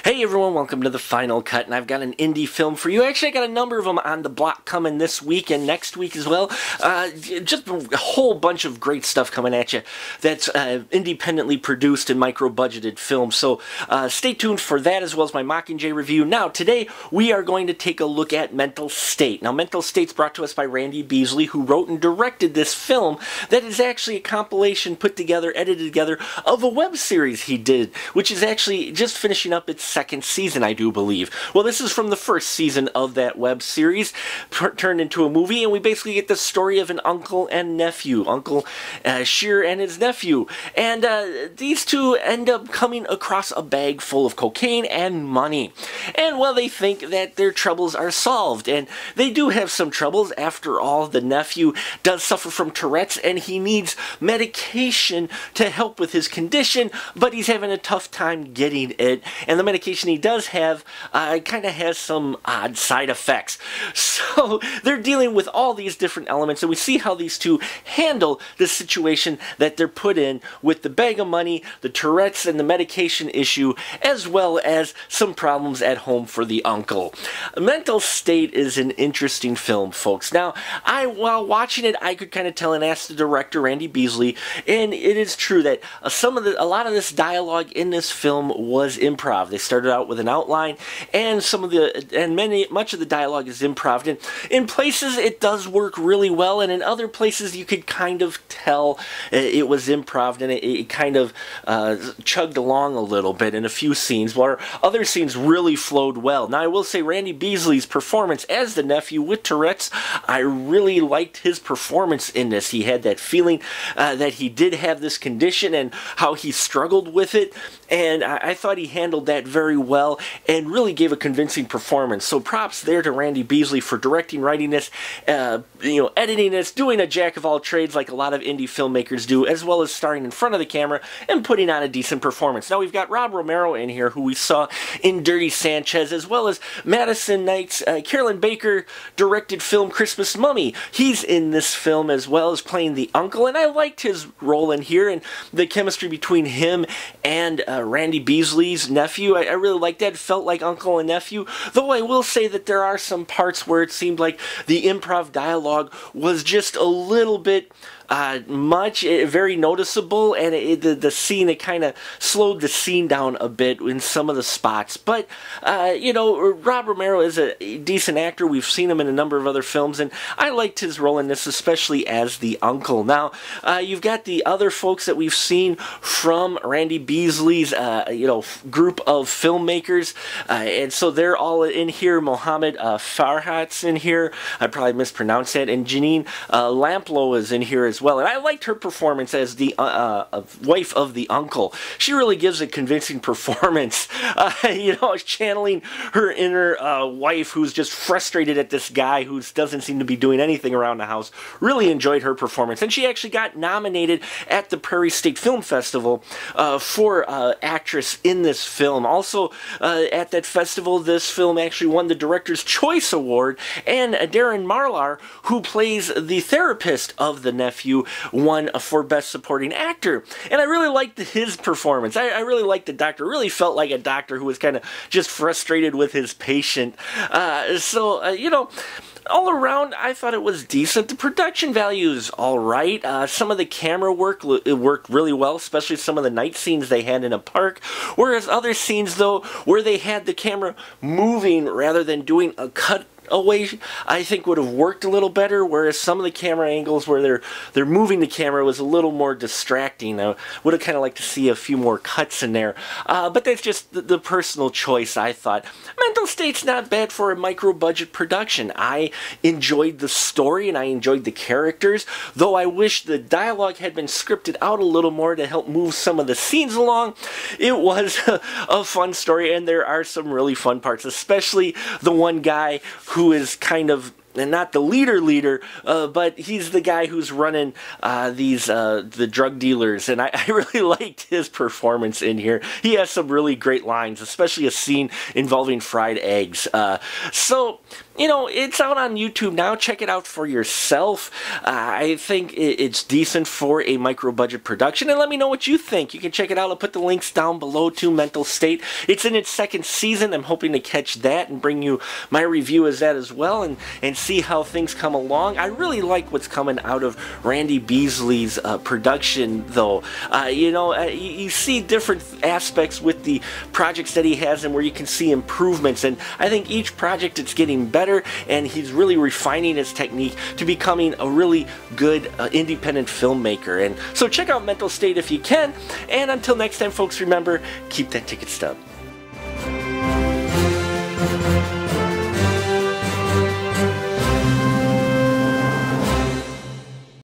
Hey everyone, welcome to the Final Cut, and I've got an indie film for you. Actually, I got a number of them on the block coming this week and next week as well. Just a whole bunch of great stuff coming at you that's independently produced and micro-budgeted films. So stay tuned for that as well as my Mockingjay review. Now, today we are going to take a look at Mental State. Now, Mental State's brought to us by Randy Beasley, who wrote and directed this film that is actually a compilation put together, edited together, of a web series he did, which is actually just finishing up its second season, I do believe. Well, this is from the first season of that web series, turned into a movie, and we basically get the story of an uncle and nephew, Uncle Shear and his nephew. And these two end up coming across a bag full of cocaine and money. And, well, they think that their troubles are solved, and they do have some troubles. After all, the nephew does suffer from Tourette's, and he needs medication to help with his condition, but he's having a tough time getting it, and the medication he does have kind of has some odd side effects. So they're dealing with all these different elements, and we see how these two handle the situation that they're put in with the bag of money, the Tourette's, and the medication issue, as well as some problems at home for the uncle. Mental State is an interesting film, folks. Now, while watching it, I could kind of tell and ask the director, Randy Beasley, and it is true that a lot of this dialogue in this film was improv. They started out with an outline, and much of the dialogue is improv. And in places it does work really well, and in other places you could kind of tell it was improv, and it kind of chugged along a little bit in a few scenes, where other scenes really flowed well. Now, I will say Randy Beasley's performance as the nephew with Tourette's, I really liked his performance in this. He had that feeling that he did have this condition and how he struggled with it, and I thought he handled that very well and really gave a convincing performance. So props there to Randy Beasley for directing, writing this, editing this, doing a jack of all trades like a lot of indie filmmakers do, as well as starring in front of the camera and putting on a decent performance. Now, we've got Rob Romero in here, who we saw in Dirty Sanchez, as well as Madison Knight's Carolyn Baker directed film Christmas Mummy. He's in this film as well as playing the uncle, and I liked his role in here and the chemistry between him and Randy Beasley's nephew. I really liked that. It felt like uncle and nephew, though I will say that there are some parts where it seemed like the improv dialogue was just a little bit very noticeable, and the scene, it kind of slowed the scene down a bit in some of the spots. But Rob Romero is a decent actor. We've seen him in a number of other films, and I liked his role in this, especially as the uncle. Now, you've got the other folks that we've seen from Randy Beasley's group of filmmakers, and so they're all in here. Mohammed Farhat's in here. I probably mispronounced that, and Janine Lamplow is in here as well, and I liked her performance as the wife of the uncle. She really gives a convincing performance, channeling her inner wife who's just frustrated at this guy who doesn't seem to be doing anything around the house. Really enjoyed her performance, and she actually got nominated at the Prairie State Film Festival for actress in this film. Also, at that festival, this film actually won the Director's Choice Award, and Darren Marlar, who plays the therapist of the nephew, won for Best Supporting Actor. And I really liked his performance. I really liked the doctor. Really felt like a doctor who was kind of just frustrated with his patient. All around, I thought it was decent. The production value is all right. Some of the camera work worked really well, especially some of the night scenes they had in a park. Whereas other scenes, though, where they had the camera moving rather than doing a cut away, I think would have worked a little better, whereas some of the camera angles where they're moving the camera was a little more distracting. I would have kind of liked to see a few more cuts in there, but that's just the personal choice, I thought. Mental State's not bad for a micro-budget production. I enjoyed the story and I enjoyed the characters, though I wish the dialogue had been scripted out a little more to help move some of the scenes along. It was a fun story, and there are some really fun parts, especially the one guy who is kind of and not the leader, but he's the guy who's running the drug dealers, and I really liked his performance in here. He has some really great lines, especially a scene involving fried eggs. So, you know, it's out on YouTube now. Check it out for yourself. I think it's decent for a micro-budget production, and let me know what you think. You can check it out. I'll put the links down below to Mental State. It's in its second season. I'm hoping to catch that and bring you my review as that as well, and see how things come along. I really like what's coming out of Randy Beasley's production, though. You know, you see different aspects with the projects that he has and where you can see improvements, and I think each project it's getting better, and he's really refining his technique to becoming a really good independent filmmaker. And so check out Mental State if you can, and until next time, folks, remember, keep that ticket stub.